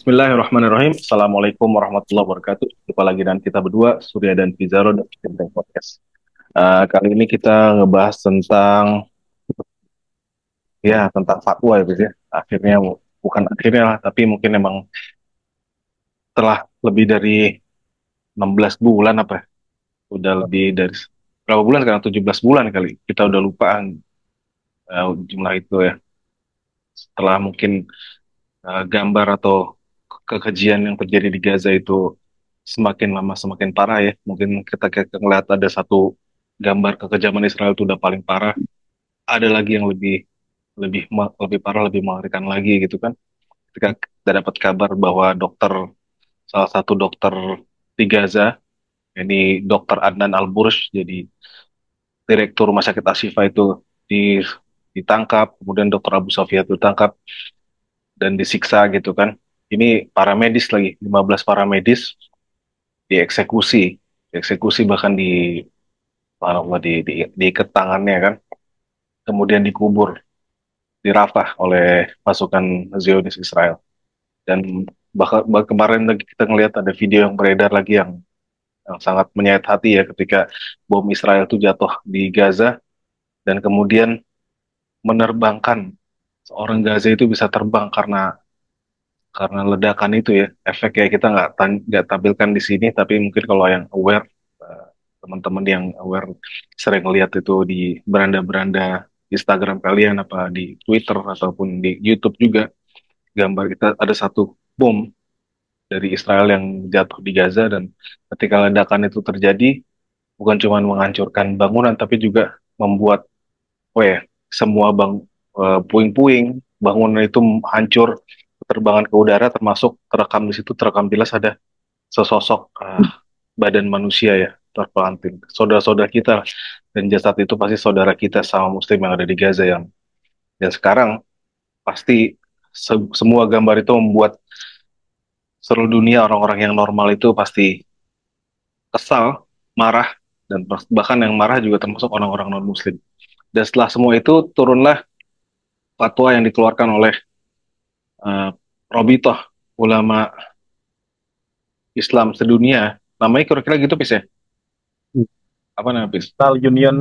Bismillahirrahmanirrahim. Assalamualaikum warahmatullahi wabarakatuh. Jumpa lagi dengan kita berdua, Surya dan Fizaro dan Fintech Podcast. Kali ini kita ngebahas tentang tentang fatwa ya, Fiz, ya. Akhirnya bukan akhirnya lah, tapi mungkin emang telah lebih dari 16 bulan apa ya? Udah lebih dari berapa bulan sekarang? 17 bulan kali. Kita udah lupaan jumlah itu ya. Setelah mungkin gambar atau kekejian yang terjadi di Gaza itu semakin lama semakin parah ya. Mungkin kita ngeliat ada satu gambar kekejaman Israel itu udah paling parah. Ada lagi yang lebih parah, lebih mengerikan lagi gitu kan. Ketika kita dapat kabar bahwa salah satu dokter di Gaza, ini Dokter Adnan Al-Burj, jadi direktur Rumah Sakit Ashifa itu di- ditangkap, kemudian Dokter Abu Sofia itu ditangkap dan disiksa gitu kan. Ini paramedis lagi, 15 paramedis dieksekusi, dieksekusi bahkan subhanallah, diikat tangannya kan, kemudian dikubur di Rafah oleh pasukan Zionis Israel. Dan kemarin lagi kita ngelihat ada video yang beredar lagi yang sangat menyayat hati ya, ketika bom Israel itu jatuh di Gaza dan kemudian menerbangkan seorang Gaza itu bisa terbang karena ledakan itu ya. Efek kayak kita nggak tampilkan di sini, tapi mungkin kalau yang aware, eh, teman-teman yang aware sering lihat itu di beranda-beranda Instagram kalian, apa di Twitter ataupun di YouTube juga, gambar kita ada satu bom dari Israel yang jatuh di Gaza. Dan ketika ledakan itu terjadi, bukan cuma menghancurkan bangunan tapi juga membuat, oh ya, semua puing-puing bangunan itu hancur, terbangan ke udara, termasuk terekam di situ, terekam jelas ada sesosok badan manusia ya terpelanting, saudara-saudara kita. Dan jasad itu pasti saudara kita sama Muslim yang ada di Gaza, dan sekarang pasti semua gambar itu membuat seluruh dunia, orang-orang yang normal itu pasti kesal, marah, dan bahkan yang marah juga termasuk orang-orang non-Muslim. Dan setelah semua itu turunlah fatwa yang dikeluarkan oleh uh, Robitoh, ulama Islam sedunia. Namanya kira-kira gitu, Pis ya? Apa namanya, Pis? National Union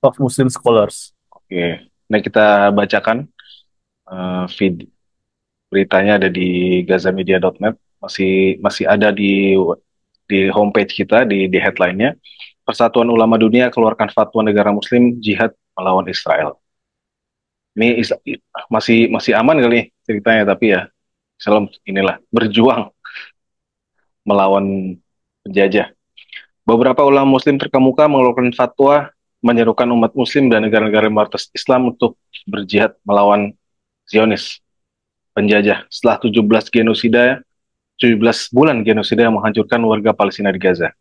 of Muslim Scholars. Oke. Nah, kita bacakan feed beritanya ada di gazamedia.net. Masih masih ada di homepage kita, di headline-nya. Persatuan Ulama Dunia keluarkan fatwa negara Muslim jihad melawan Israel. Ini masih masih aman kali ceritanya, tapi ya Islam inilah berjuang melawan penjajah. Beberapa ulama Muslim terkemuka mengeluarkan fatwa menyerukan umat Muslim dan negara-negara mayoritas Islam untuk berjihad melawan Zionis, penjajah. Setelah 17 bulan genosida yang menghancurkan warga Palestina di Gaza.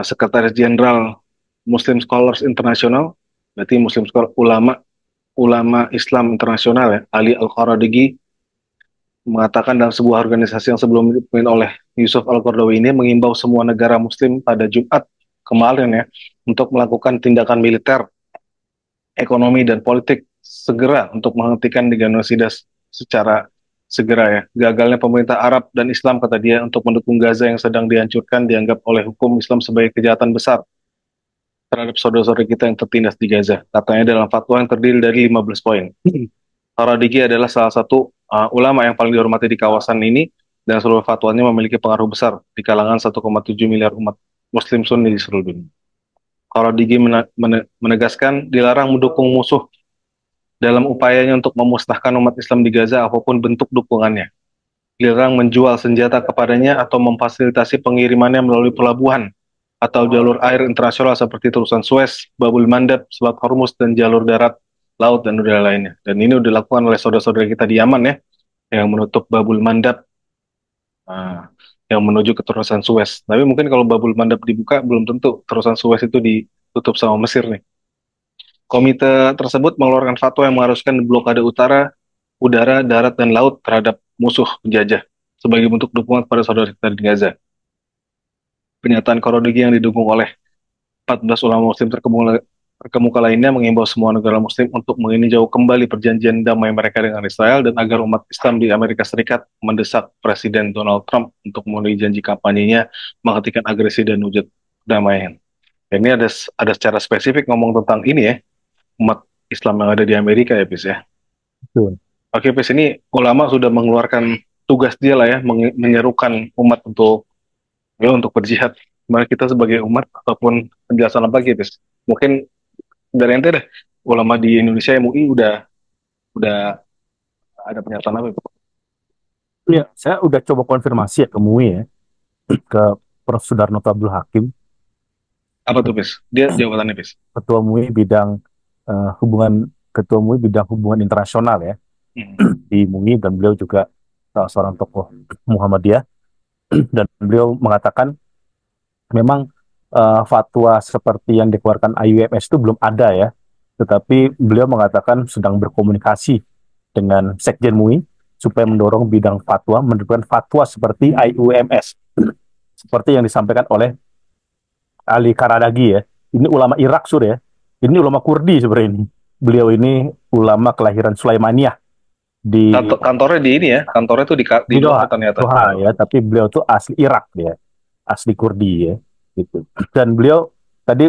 Sekretaris Jenderal Muslim Scholars International, berarti ulama ulama Islam internasional ya, Ali Al-Qaradigi, mengatakan dalam sebuah organisasi yang sebelum dipimpin oleh Yusuf Al-Qaradawi ini, mengimbau semua negara Muslim pada Jumat kemarin ya untuk melakukan tindakan militer, ekonomi, dan politik segera untuk menghentikan genosida secara segera ya. Gagalnya pemerintah Arab dan Islam, kata dia, untuk mendukung Gaza yang sedang dihancurkan dianggap oleh hukum Islam sebagai kejahatan besar terhadap saudara-saudara kita yang tertindas di Gaza. Katanya dalam fatwa yang terdiri dari 15 poin. Paradigi adalah salah satu ulama yang paling dihormati di kawasan ini, dan seluruh fatwanya memiliki pengaruh besar di kalangan 1,7 miliar umat Muslim Sunni di seluruh dunia. Paradigi menegaskan dilarang mendukung musuh dalam upayanya untuk memusnahkan umat Islam di Gaza apapun bentuk dukungannya. Dilarang menjual senjata kepadanya atau memfasilitasi pengirimannya melalui pelabuhan atau jalur air internasional seperti terusan Suez, Babul Mandab, Selat Hormuz, dan jalur darat, laut, dan udara lainnya. Dan ini sudah dilakukan oleh saudara-saudara kita di Yaman ya, yang menutup Babul Mandab, ah, yang menuju ke terusan Suez. Tapi mungkin kalau Babul Mandab dibuka, belum tentu terusan Suez itu ditutup sama Mesir nih. Komite tersebut mengeluarkan fatwa yang mengharuskan blokade utara, udara, darat, dan laut terhadap musuh penjajah sebagai bentuk dukungan kepada saudara kita di Gaza. Pernyataan Korodigi yang didukung oleh 14 ulama muslim Kemuka lainnya mengimbau semua negara Muslim untuk meninjau kembali perjanjian damai mereka dengan Israel dan agar umat Islam di Amerika Serikat mendesak Presiden Donald Trump untuk memenuhi janji kampanyenya menghentikan agresi dan wujud perdamaian. Dan ini ada secara spesifik ngomong tentang ini ya, umat Islam yang ada di Amerika ya, Pis ya. Betul. Oke, Pis, ini ulama sudah mengeluarkan tugas dia lah ya, menyerukan umat untuk berjihad. Mari kita sebagai umat ataupun penjelasan apa gitu, Pis? Mungkin dari ente deh, ulama di Indonesia MUI udah ada pernyataan apa? Ya, saya udah coba konfirmasi ya ke MUI ya, ke Prof. Sudarnoto Abdul Hakim, Apa tuh, Pis? Dia jawabannya, Pis. Ketua MUI bidang Ketua MUI bidang hubungan internasional ya Hmm. di MUI, dan beliau juga salah seorang tokoh Muhammadiyah, dan beliau mengatakan memang fatwa seperti yang dikeluarkan IUMS itu belum ada ya, tetapi beliau mengatakan sedang berkomunikasi dengan Sekjen MUI supaya mendorong bidang fatwa menerbitkan fatwa seperti IUMS, seperti yang disampaikan oleh Ali Karadagi ya. Ini ulama Irak sur ya. Ini ulama Kurdi sebenarnya ini. Beliau ini ulama kelahiran Sulaimaniyah di Kantornya di ini ya, kantornya tuh di di Doha Doha, ternyata. Doha ya, tapi beliau tuh asli Irak dia, asli Kurdi ya, gitu. Dan beliau tadi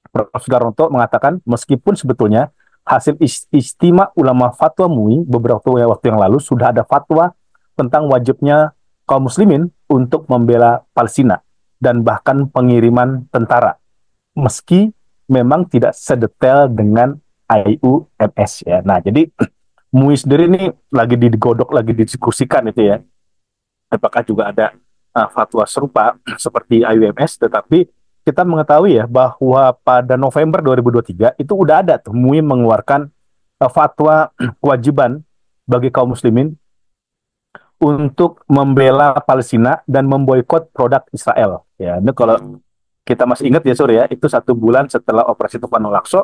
Prof. Sudarnoto mengatakan meskipun sebetulnya hasil istimewa ulama fatwa MUI beberapa waktu yang lalu sudah ada fatwa tentang wajibnya kaum muslimin untuk membela Palestina dan bahkan pengiriman tentara, meski memang tidak sedetail dengan IUMS ya. Nah, jadi MUI sendiri ini lagi digodok, lagi didiskusikan itu ya. Apakah juga ada fatwa serupa seperti IUMS, tetapi kita mengetahui ya bahwa pada November 2023 itu udah ada tuh MUI mengeluarkan fatwa kewajiban bagi kaum muslimin untuk membela Palestina dan memboikot produk Israel. Ya, ini kalau kita masih ingat ya Surya, itu 1 bulan setelah Operasi Tufan Al-Aqsa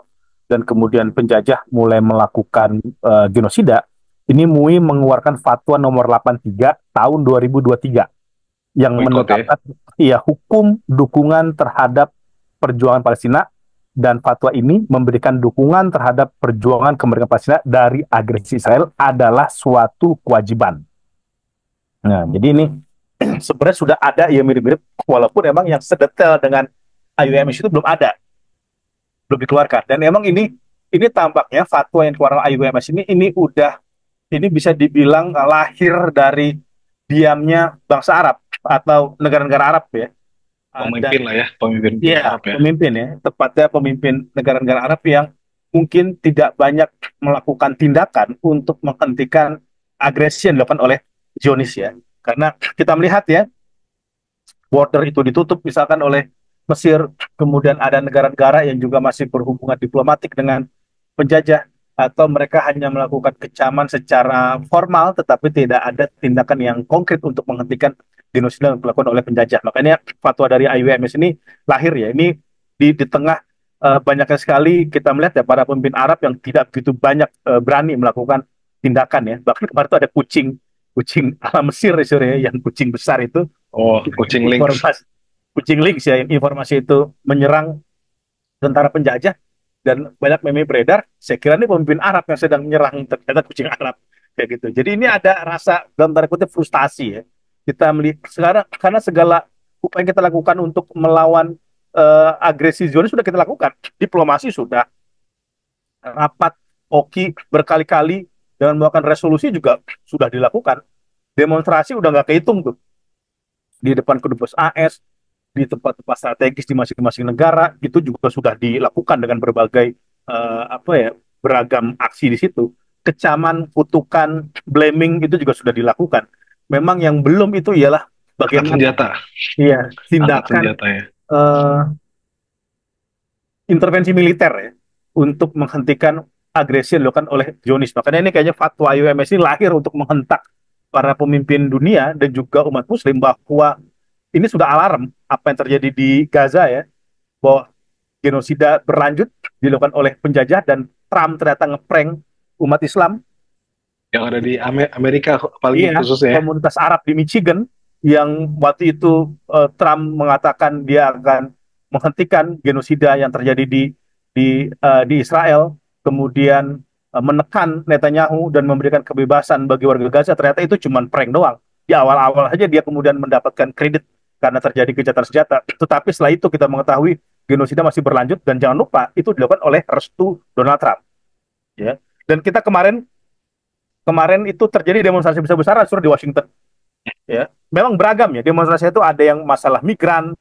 dan kemudian penjajah mulai melakukan genosida, ini MUI mengeluarkan fatwa nomor 83 tahun 2023 yang Boykot ya. menetapkan hukum dukungan terhadap perjuangan Palestina, dan fatwa ini memberikan dukungan terhadap perjuangan kemerdekaan Palestina dari agresi Israel adalah suatu kewajiban. Nah, jadi ini sebenarnya sudah ada yang mirip-mirip, walaupun emang yang sedetail dengan IUMS itu belum dikeluarkan. Dan emang ini tampaknya fatwa yang dikeluarkan IUMS ini bisa dibilang lahir dari diamnya bangsa Arab atau negara-negara Arab ya. Dan Pemimpin lah ya, pemimpin ya, Arab ya. pemimpin ya, tepatnya pemimpin negara-negara Arab yang mungkin tidak banyak melakukan tindakan untuk menghentikan agresi yang dilakukan oleh Zionis ya. Karena kita melihat ya, border itu ditutup misalkan oleh Mesir, kemudian ada negara-negara yang juga masih berhubungan diplomatik dengan penjajah, atau mereka hanya melakukan kecaman secara formal tetapi tidak ada tindakan yang konkret untuk menghentikan genosida yang dilakukan oleh penjajah. Makanya fatwa dari IUMS ini lahir ya, ini di tengah banyaknya sekali kita melihat ya para pemimpin Arab yang tidak begitu banyak berani melakukan tindakan ya. Bahkan kemarin itu ada kucing ala Mesir ya, yang kucing besar itu, Oh, kucing links. informasi kucing links ya, informasi itu menyerang tentara penjajah, dan banyak meme beredar. Saya kira ini pemimpin Arab yang sedang menyerang, ternyata kucing Arab kayak gitu. Jadi ini ada rasa dalam tanda kutip frustasi ya. Kita melihat sekarang karena segala upaya yang kita lakukan untuk melawan agresi Zionis sudah kita lakukan, diplomasi sudah, rapat OKI berkali-kali dengan melakukan resolusi juga sudah dilakukan, demonstrasi udah nggak kehitung tuh di depan kedubes AS, di tempat-tempat strategis di masing-masing negara itu juga sudah dilakukan dengan berbagai beragam aksi di situ. Kecaman, kutukan, blaming itu juga sudah dilakukan. Memang yang belum itu ialah Angkat bagaimana senjata. Angkat tindakan senjata ya. uh, intervensi militer ya untuk menghentikan agresi yang dilakukan oleh Zionis. Makanya ini kayaknya fatwa IUMS ini lahir untuk menghentak para pemimpin dunia dan juga umat Muslim bahwa ini sudah alarm apa yang terjadi di Gaza ya, bahwa genosida berlanjut dilakukan oleh penjajah, dan Trump ternyata ngeprank umat Islam. Yang ada di Amerika apalagi Iya, khususnya ya. komunitas Arab di Michigan yang waktu itu Trump mengatakan dia akan menghentikan genosida yang terjadi di Israel, kemudian menekan Netanyahu dan memberikan kebebasan bagi warga Gaza, ternyata itu cuma prank doang. Di awal-awal saja dia kemudian mendapatkan kredit karena terjadi gencatan senjata. Tetapi setelah itu kita mengetahui genosida masih berlanjut dan jangan lupa itu dilakukan oleh restu Donald Trump. Ya. Dan kita kemarin kemarin itu terjadi demonstrasi besar-besaran di Washington. Ya, memang beragam ya demonstrasi itu ada yang masalah migran,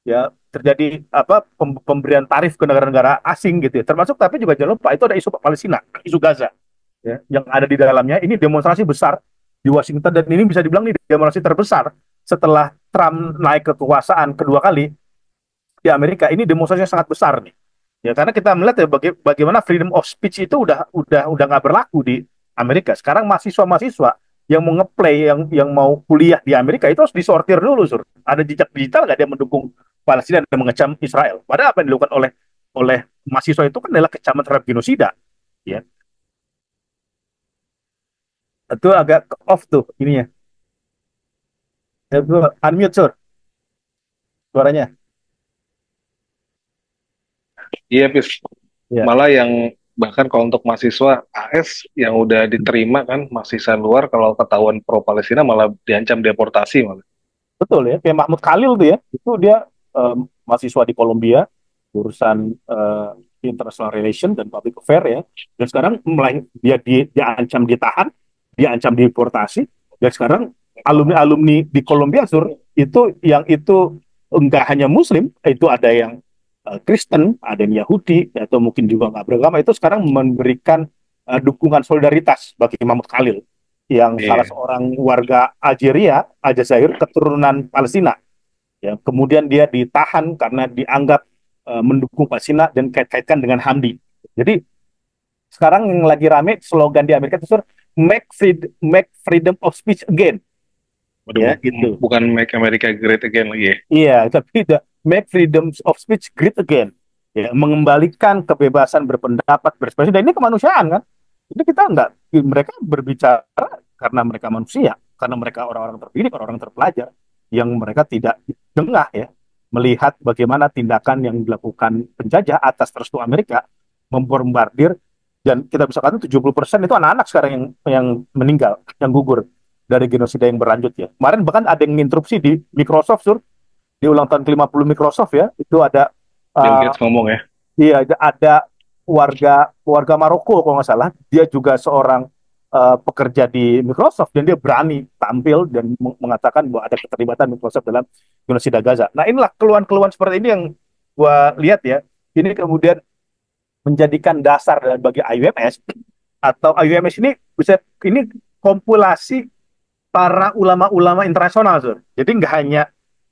ya terjadi apa pemberian tarif ke negara-negara asing gitu ya. Termasuk tapi juga jangan lupa itu ada isu Palestina, isu Gaza ya yang ada di dalamnya. Ini demonstrasi besar di Washington dan ini bisa dibilang nih demonstrasi terbesar setelah Trump naik ke kekuasaan kedua kali di Amerika. Ini demonstrasinya sangat besar nih. Ya karena kita melihat ya bagaimana freedom of speech itu udah nggak berlaku di Amerika. Sekarang mahasiswa-mahasiswa yang mau ngeplay, yang mau kuliah di Amerika itu harus disortir dulu, Sur. Ada jejak digital nggak dia mendukung Palestina dan mengecam Israel. Padahal apa yang dilakukan oleh oleh mahasiswa itu kan adalah kecaman terhadap genosida. Ya, itu agak off tuh ininya. Ya, unmute, Sur, suaranya. Iya, Pis. Ya, Malah yang bahkan kalau untuk mahasiswa AS yang udah diterima kan mahasiswa luar kalau ketahuan pro Palestina malah diancam deportasi malah. betul ya. Kayak Mahmud Khalil tuh ya. Itu dia mahasiswa di Kolombia, jurusan International Relation dan Public Affair ya. Dan sekarang mulai dia ancam ditahan, dia ancam deportasi. Dan sekarang alumni-alumni di Kolombia Sur itu enggak hanya Muslim, itu ada yang Kristen, ada yang Yahudi, atau mungkin juga nggak beragama, itu sekarang memberikan dukungan solidaritas bagi Mahmud Khalil, yang salah Iya. seorang warga Algeria, Aljazair, keturunan Palestina. Ya, kemudian dia ditahan karena dianggap mendukung Palestina dan kait-kaitkan dengan Hamdi. Jadi sekarang yang lagi rame slogan di Amerika itu make freedom of speech again, Waduh, ya gitu. bukan Make America Great Again lagi ya. Iya, tapi make freedom of speech great again. Ya, mengembalikan kebebasan berpendapat, berekspresi, dan ini kemanusiaan kan. Jadi kita enggak, mereka berbicara karena mereka manusia, karena mereka orang-orang terpilih, orang-orang terpelajar, yang mereka tidak jengah ya, melihat bagaimana tindakan yang dilakukan penjajah atas restu Amerika, membombardir, dan kita bisa katakan 70% itu anak-anak sekarang yang meninggal, yang gugur dari genosida yang berlanjut ya. Kemarin bahkan ada yang interupsi di Microsoft, Sur, di ulang tahun ke-50 Microsoft ya, itu ada Bill uh, Gates ngomong ya. iya ada warga warga Maroko kalau nggak salah, dia juga seorang pekerja di Microsoft dan dia berani tampil dan mengatakan bahwa ada keterlibatan Microsoft dalam genosida Gaza. Nah inilah keluhan-keluhan seperti ini yang gua lihat ya, ini kemudian menjadikan dasar bagi IUMS, atau IUMS ini bisa ini kompilasi para ulama-ulama internasional, Sur. Jadi nggak hanya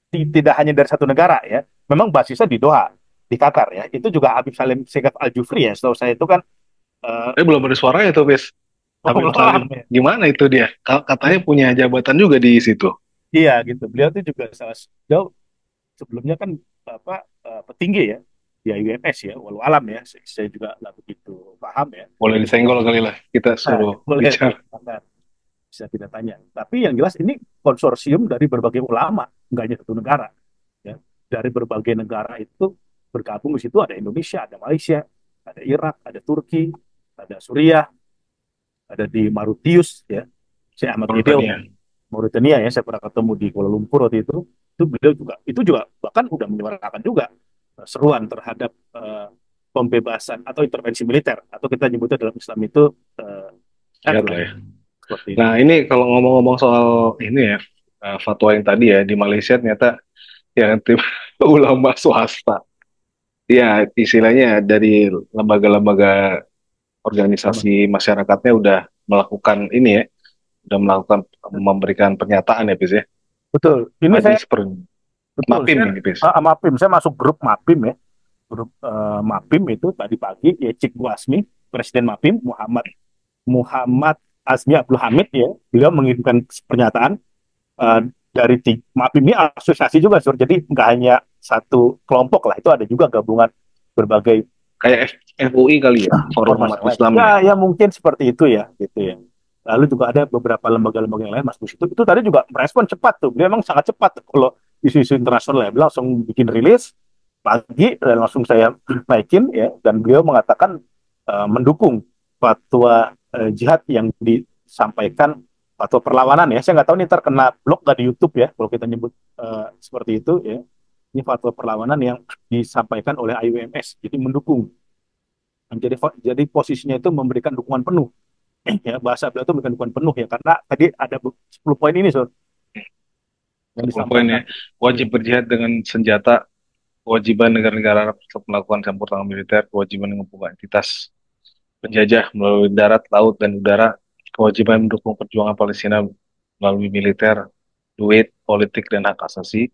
tidak hanya dari satu negara ya. Memang basisnya di Doha, di Qatar ya. Itu juga Habib Salim Segaf Al Jufri ya. Setahu saya itu kan uh, Belum ada suaranya tuh, Pis. Habib ulama Salim. ya. Gimana itu dia? Katanya punya jabatan juga di situ. Iya gitu. Beliau itu juga salah jauh sebelumnya kan apa petinggi ya di UMS ya. Walau alam ya. Saya juga nggak begitu paham ya. Boleh disenggol kali lah. Kita Nah, suruh boleh tuh. bicara. Bisa kita tanya. Tapi yang jelas ini konsorsium dari berbagai ulama, nggak hanya satu negara. Ya. Dari berbagai negara itu bergabung di situ, ada Indonesia, ada Malaysia, ada Irak, ada Turki, ada Suriah, ada di Mauritius, ya. Saya Ahmad Gedeon, Mauritania. Mauritania ya, saya pernah ketemu di Kuala Lumpur waktu itu beliau juga, itu juga bahkan udah menyuarakan juga seruan terhadap pembebasan atau intervensi militer, atau kita nyebutnya dalam Islam itu Sehat airline, lah ya. seperti itu. Nah, ini kalau ngomong-ngomong soal ini ya, fatwa yang tadi ya, di Malaysia ternyata yang tim ulama swasta. Ya, istilahnya dari lembaga-lembaga organisasi masyarakatnya udah melakukan ini ya, udah melakukan memberikan pernyataan ya, Pis ya. Betul. Ini saya Majelis per betul. Mapim Saya ini, Pis. Mapim. Saya masuk grup Mapim ya. Grup Mapim itu tadi pagi ya Cik Wasmi, Presiden Mapim Muhammad Muhammad Azmi Abdul Hamid ya. Beliau mengirimkan pernyataan dari Mapim ini asosiasi juga, Sur. Jadi nggak hanya satu kelompok lah, itu ada juga gabungan berbagai Kayak FUI kali ya, Forum ormas Umat yang lain. Islam Ya, ya. ya mungkin seperti itu ya, gitu ya. Lalu juga ada beberapa lembaga-lembaga yang lain masuk situ. Itu tadi juga merespon cepat tuh. Dia memang sangat cepat kalau isu-isu internasional ya. Beliau langsung bikin rilis, pagi dan langsung saya naikin ya, dan beliau mengatakan mendukung fatwa jihad yang disampaikan, fatwa perlawanan ya. Saya nggak tahu ini terkena blok nggak di YouTube ya kalau kita nyebut seperti itu ya. Ini fatwa perlawanan yang disampaikan oleh IUMS, jadi mendukung. Jadi posisinya itu memberikan dukungan penuh ya, bahasa beliau itu memberikan dukungan penuh ya, karena tadi ada 10 poin ini Sur, yang 10 poin ya. disampaikan. Wajib berjihad dengan senjata, kewajiban negara-negara Arab untuk melakukan campur tangan militer, kewajiban membuka entitas penjajah melalui darat, laut, dan udara, kewajiban mendukung perjuangan Palestina melalui militer, duit, politik, dan hak asasi,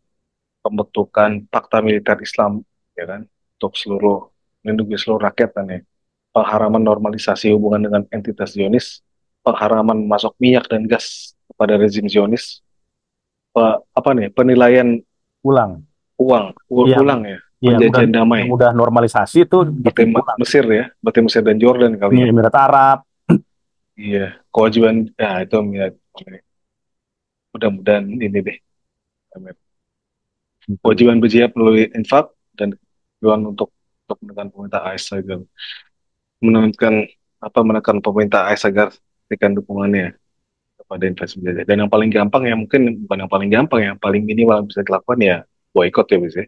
pembentukan fakta militer Islam, ya kan, untuk seluruh melindungi seluruh rakyat kan ya, pengharaman normalisasi hubungan dengan entitas Zionis, pengharaman masuk minyak dan gas kepada rezim Zionis, apa nih, penilaian Ulang uang, yang ulang ya, yang udah penjajahan damai, yang udah normalisasi itu berarti ulang. Mesir ya, berarti Mesir dan Jordan kali Ini ya. Emirat Arab. Iya, kewajiban, ya itu mudah-mudahan ini deh. Amin. Gitu. Kewajiban berjihad melalui infak dan kewajiban untuk menekan pemerintah AS agar menekan menekan pemerintah AS agar berikan dukungannya kepada investasi penjajah. Dan yang paling gampang ya, mungkin bukan yang paling gampang, yang paling minimal yang bisa dilakukan ya boykot ya bisa.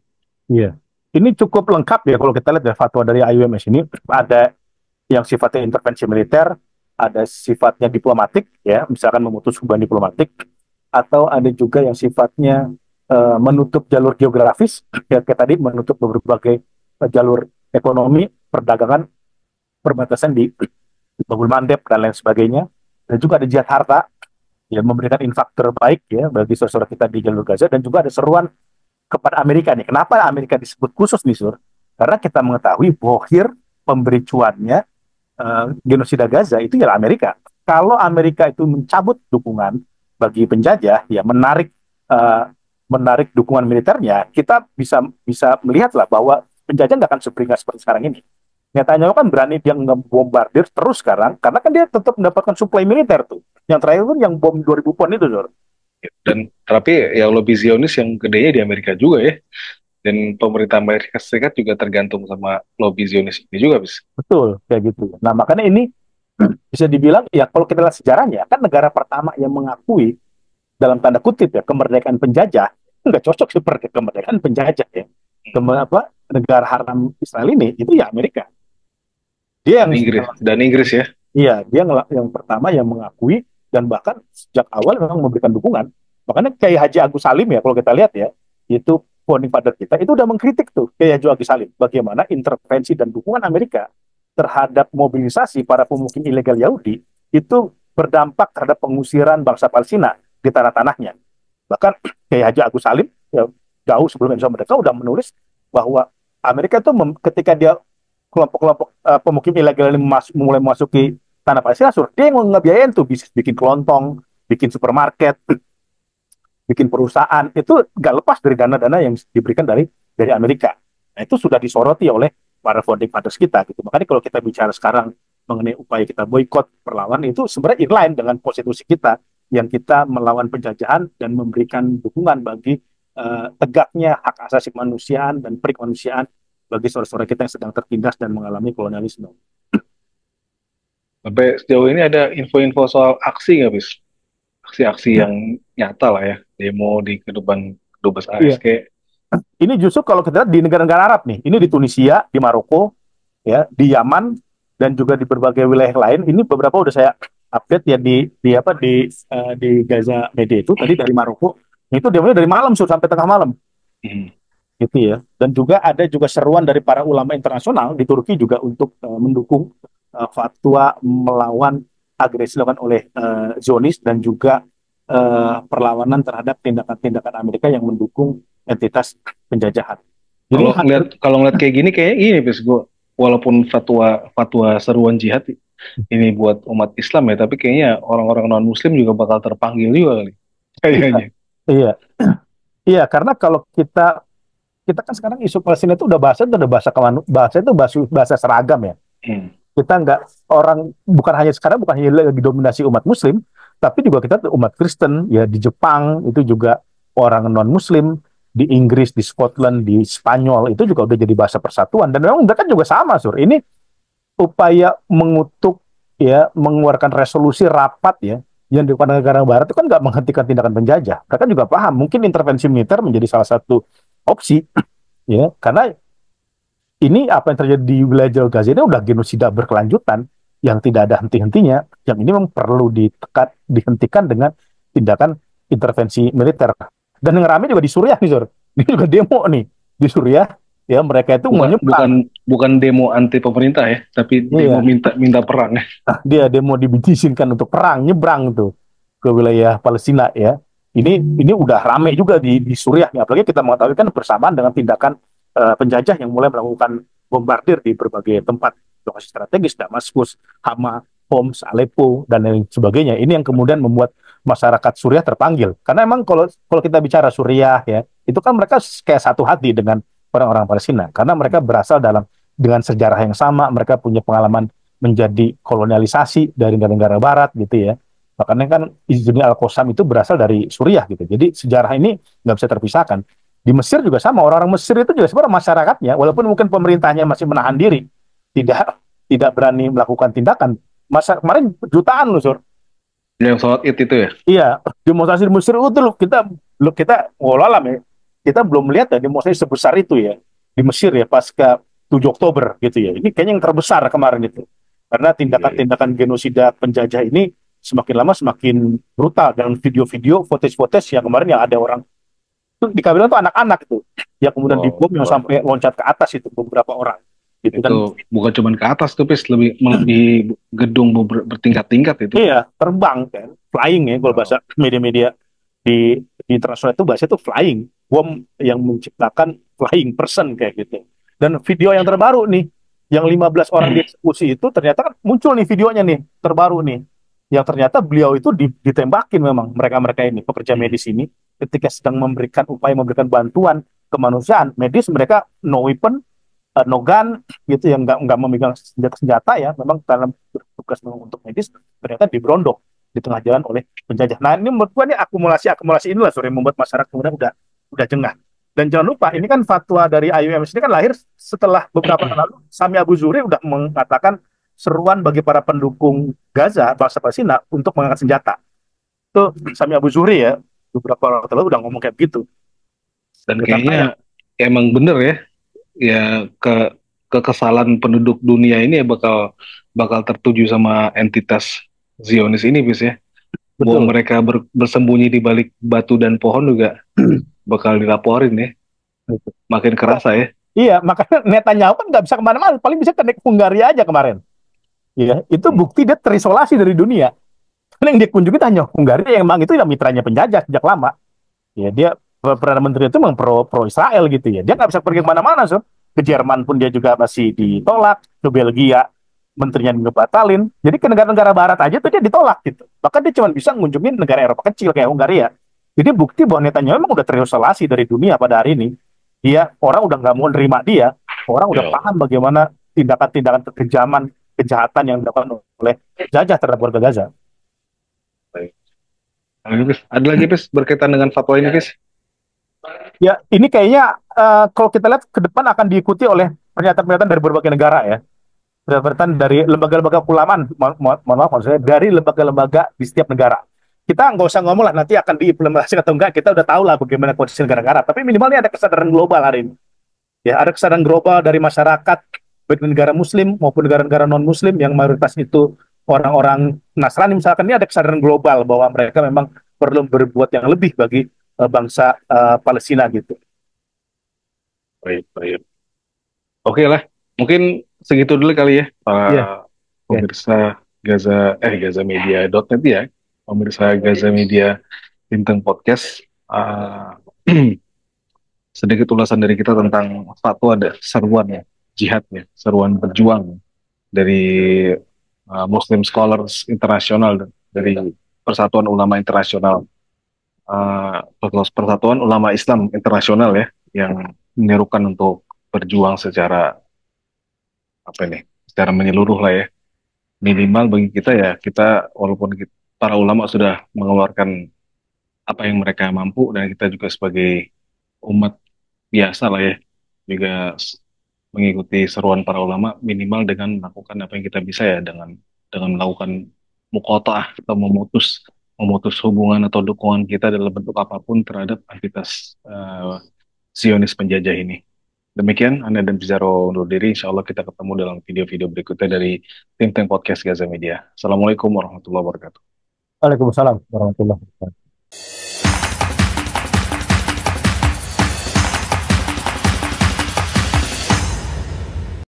Iya. Ini cukup lengkap ya kalau kita lihat ya, fatwa dari IUMS ini ada yang sifatnya intervensi militer, ada sifatnya diplomatik ya, misalkan memutus hubungan diplomatik, atau ada juga yang sifatnya menutup jalur geografis, ya kayak tadi menutup berbagai jalur ekonomi, perdagangan, perbatasan di Babul Mandeb dan lain sebagainya. Dan juga ada jihad harta, ya memberikan infak terbaik ya bagi saudara kita di jalur Gaza, dan juga ada seruan kepada Amerika nih. Kenapa Amerika disebut khusus nih, Sur? Karena kita mengetahui bohir pemberi cuannya genosida Gaza itu ya Amerika. Kalau Amerika itu mencabut dukungan bagi penjajah, ya menarik dukungan militernya, kita bisa bisa melihatlah bahwa penjajah nggak akan seberingas seperti sekarang ini. Nyatanya kan berani dia ngebombardir terus sekarang, karena kan dia tetap mendapatkan suplai militer tuh. Yang terakhir pun yang bom 2000 pon itu, Sur. Dan tapi ya lobby Zionis yang gedenya di Amerika juga ya. Dan pemerintah Amerika Serikat juga tergantung sama lobby Zionis ini juga bisa. Betul, kayak gitu. Nah, makanya ini bisa dibilang, ya kalau kita lihat sejarahnya, kan negara pertama yang mengakui, dalam tanda kutip ya, kemerdekaan penjajah, nggak cocok seperti kemerdekaan penjajah ya. Negara haram Israel ini, itu ya Amerika. Dia Dan yang Inggris, dan Inggris ya. Iya, dia yang pertama yang mengakui, dan bahkan sejak awal memang memberikan dukungan. Makanya kayak Haji Agus Salim ya, kalau kita lihat ya, itu founding father kita, itu udah mengkritik tuh kayak Haji Agus Salim, bagaimana intervensi dan dukungan Amerika terhadap mobilisasi para pemukim ilegal Yahudi itu berdampak terhadap pengusiran bangsa Palestina di tanah-tanahnya. Bahkan kayak Haji Agus Salim, ya, jauh sebelum Indonesia Merdeka udah menulis bahwa Amerika itu ketika dia kelompok-kelompok pemukim ilegal ini mulai memasuki tanah Palestina, dia yang ngebiayain tuh bisnis, bikin kelontong, bikin supermarket, bikin perusahaan, itu nggak lepas dari dana-dana yang diberikan dari Amerika. Nah, itu sudah disoroti oleh para founding fathers kita gitu. Makanya kalau kita bicara sekarang mengenai upaya kita boykot perlawanan, itu sebenarnya inline dengan konstitusi kita yang kita melawan penjajahan dan memberikan dukungan bagi tegaknya hak asasi kemanusiaan dan perikemanusiaan bagi saudara-saudara kita yang sedang tertindas dan mengalami kolonialisme. Sampai sejauh ini ada info-info soal aksi nggak bis? Aksi-aksi yang nyata lah ya, demo di depan Dubes Iya, ASK. ini justru kalau kita lihat di negara-negara Arab nih, ini di Tunisia, di Maroko, ya, di Yaman, dan juga di berbagai wilayah lain. Ini beberapa udah saya update ya di Gaza Media itu tadi dari Maroko. Itu dia dari malam sampai tengah malam, Hmm. gitu ya. Dan juga ada juga seruan dari para ulama internasional di Turki juga untuk mendukung fatwa melawan agresi dilakukan oleh Zionis, dan juga perlawanan terhadap tindakan-tindakan Amerika yang mendukung entitas penjajahan. Jadi Kalau ngeliat kayak gini kayak ini bis gue, walaupun fatwa fatwa seruan jihad ini buat umat Islam ya, tapi kayaknya orang-orang non Muslim juga bakal terpanggil juga kali. iya, Kayaknya. iya, iya, karena kalau kita kita kan sekarang isu Palestina itu udah bahasa itu bahasa seragam ya. Hmm. Kita nggak, orang bukan hanya sekarang, bukan hanya lagi dominasi umat Muslim, tapi juga kita umat Kristen ya, di Jepang itu juga orang non Muslim, di Inggris, di Scotland, di Spanyol itu juga udah jadi bahasa persatuan dan memang mereka juga sama Sur. Ini upaya mengutuk ya mengeluarkan resolusi rapat ya yang dilakukan negara barat itu kan nggak menghentikan tindakan penjajah. Mereka juga paham mungkin intervensi militer menjadi salah satu opsi ya karena ini apa yang terjadi di wilayah Jalur Gaza ini udah genosida berkelanjutan yang tidak ada henti-hentinya, yang ini memang perlu dihentikan dengan tindakan intervensi militer. Dan yang ramai juga di Suriah nih, Sur. Ini juga demo nih di Suriah, ya mereka itu Bukan bukan menyeberang. bukan demo anti pemerintah ya, tapi demo Iya, minta minta perang ya. dia demo diizinkan untuk perang, nyebrang tuh ke wilayah Palestina ya. Ini udah ramai juga di Suriah, ya. Apalagi kita mengetahui kan bersamaan dengan tindakan penjajah yang mulai melakukan bombardir di berbagai tempat lokasi strategis, Damaskus, Hama, Homs, Aleppo, dan lain sebagainya. Ini yang kemudian membuat masyarakat Suriah terpanggil. Karena emang kalau kalau kita bicara Suriah ya, itu kan mereka kayak satu hati dengan orang-orang Palestina. Karena mereka berasal dengan sejarah yang sama, mereka punya pengalaman menjadi kolonialisasi dari negara-negara Barat gitu ya. Makanya kan Izzuddin Al-Qassam itu berasal dari Suriah gitu. Jadi sejarah ini nggak bisa terpisahkan. Di Mesir juga sama, orang-orang Mesir itu juga sebenarnya masyarakatnya, walaupun mungkin pemerintahnya masih menahan diri, tidak tidak berani melakukan tindakan. Masa kemarin jutaan loh, Sur. Yang sholat id itu ya. Iya, demonstrasi di Mesir itu loh kita ngolalam ya. Kita belum melihat ya demonstrasi sebesar itu ya di Mesir ya pasca 7 Oktober gitu ya. Ini kayaknya yang terbesar kemarin itu. Karena Iya, iya. tindakan-tindakan genosida penjajah ini semakin lama semakin brutal dan video-video, footage-footage yang kemarin yang ada orang itu di kabinet itu anak-anak itu yang kemudian Wow, dibom yang wah. sampai loncat ke atas itu beberapa orang gitu Itu dan bukan cuma ke atas tuh, Pis, lebih melebihi gedung bertingkat-tingkat itu. iya terbang kan flying ya kalau bahasa Wow. media-media di internasional itu bahasa itu flying bom yang menciptakan flying person kayak gitu dan video yang terbaru nih yang 15 orang dieksekusi itu ternyata kan muncul nih videonya nih terbaru nih yang ternyata beliau itu ditembakin memang mereka-mereka ini pekerja medis ini ketika sedang memberikan bantuan kemanusiaan medis mereka no weapon no gun gitu yang nggak memegang senjata ya memang karena bertugas memang untuk medis ternyata diberondok di tengah jalan oleh penjajah. Nah ini menurut gua ini akumulasi inilah sore membuat masyarakat kemudian udah jengah. Dan jangan lupa ini kan fatwa dari IUM ini kan lahir setelah beberapa tahun lalu Sami Abu Zuhri udah mengatakan seruan bagi para pendukung Gaza bangsa Palestina untuk mengangkat senjata. Itu Sami Abu Zuhri ya beberapa waktu lalu udah ngomong kayak begitu. Dan Karena ya kayaknya emang bener ya, ya kekesalan penduduk dunia ini ya bakal bakal tertuju sama entitas Zionis ini, Pis ya. Bahwa betul. mereka bersembunyi di balik batu dan pohon juga bakal dilaporin ya. Makin kerasa ya. Iya, makanya Netanyahu kan nggak bisa kemana-mana, paling bisa ke Hungaria aja kemarin. Iya, itu Hmm. bukti dia terisolasi dari dunia. Karena yang dia kunjungi hanya Hungaria yang memang itu ya mitranya penjajah sejak lama. Ya, dia perdana menteri itu memang pro Israel gitu ya. Dia nggak bisa pergi kemana-mana, so. Ke Jerman pun dia juga masih ditolak. Ke Belgia menterinya ngebatalin. Jadi ke negara-negara Barat aja tuh dia ditolak gitu. Bahkan dia cuma bisa mengunjungi negara Eropa kecil kayak Hungaria. Jadi bukti bahwa Netanyahu memang udah terisolasi dari dunia pada hari ini. Dia orang udah nggak mau nerima dia. Orang udah Ya, paham bagaimana tindakan-tindakan kekejaman, kejahatan yang dilakukan oleh jajah terhadap warga Gaza. baik. Nah, ini, Pis. Ada lagi, Pis, berkaitan dengan fatwa ini, Pis? Ya, ini kayaknya kalau kita lihat ke depan akan diikuti oleh pernyataan-pernyataan dari berbagai negara ya. Pernyataan dari lembaga-lembaga keulamaan, mohon maaf maksudnya dari lembaga-lembaga di setiap negara. Kita nggak usah ngomong lah nanti akan diimplementasikan atau enggak, kita udah tahu lah bagaimana kondisi negara-negara. Tapi minimal ini ada kesadaran global hari ini. Ya, ada kesadaran global dari masyarakat baik negara Muslim maupun negara-negara non-Muslim yang mayoritas itu orang-orang Nasrani misalkan ini ada kesadaran global bahwa mereka memang perlu berbuat yang lebih bagi bangsa Palestina gitu. Baik, baik. Oke lah. Mungkin segitu dulu kali ya, Iya, para iya. pemirsa Gaza Media.net ya. Pemirsa Gaza Media Bintang Podcast. Sedikit ulasan dari kita tentang fatwa ada seruan ya, jihad ya, seruan berjuang dari Muslim Scholars Internasional dari Persatuan Ulama Internasional, Persatuan Ulama Islam Internasional ya, yang menyerukan untuk berjuang secara apa ini, secara menyeluruh lah ya. Minimal bagi kita ya, kita walaupun para ulama sudah mengeluarkan apa yang mereka mampu dan kita juga sebagai umat biasa lah ya juga mengikuti seruan para ulama minimal dengan melakukan apa yang kita bisa ya dengan melakukan muqatta'ah atau memutus hubungan atau dukungan kita dalam bentuk apapun terhadap aktivitas Zionis penjajah ini. Demikian Anda dan Pizarro undur diri. Insya Allah kita ketemu dalam video-video berikutnya dari Think Tank Podcast Gaza Media. Assalamualaikum warahmatullahi wabarakatuh. Waalaikumsalam warahmatullahi wabarakatuh.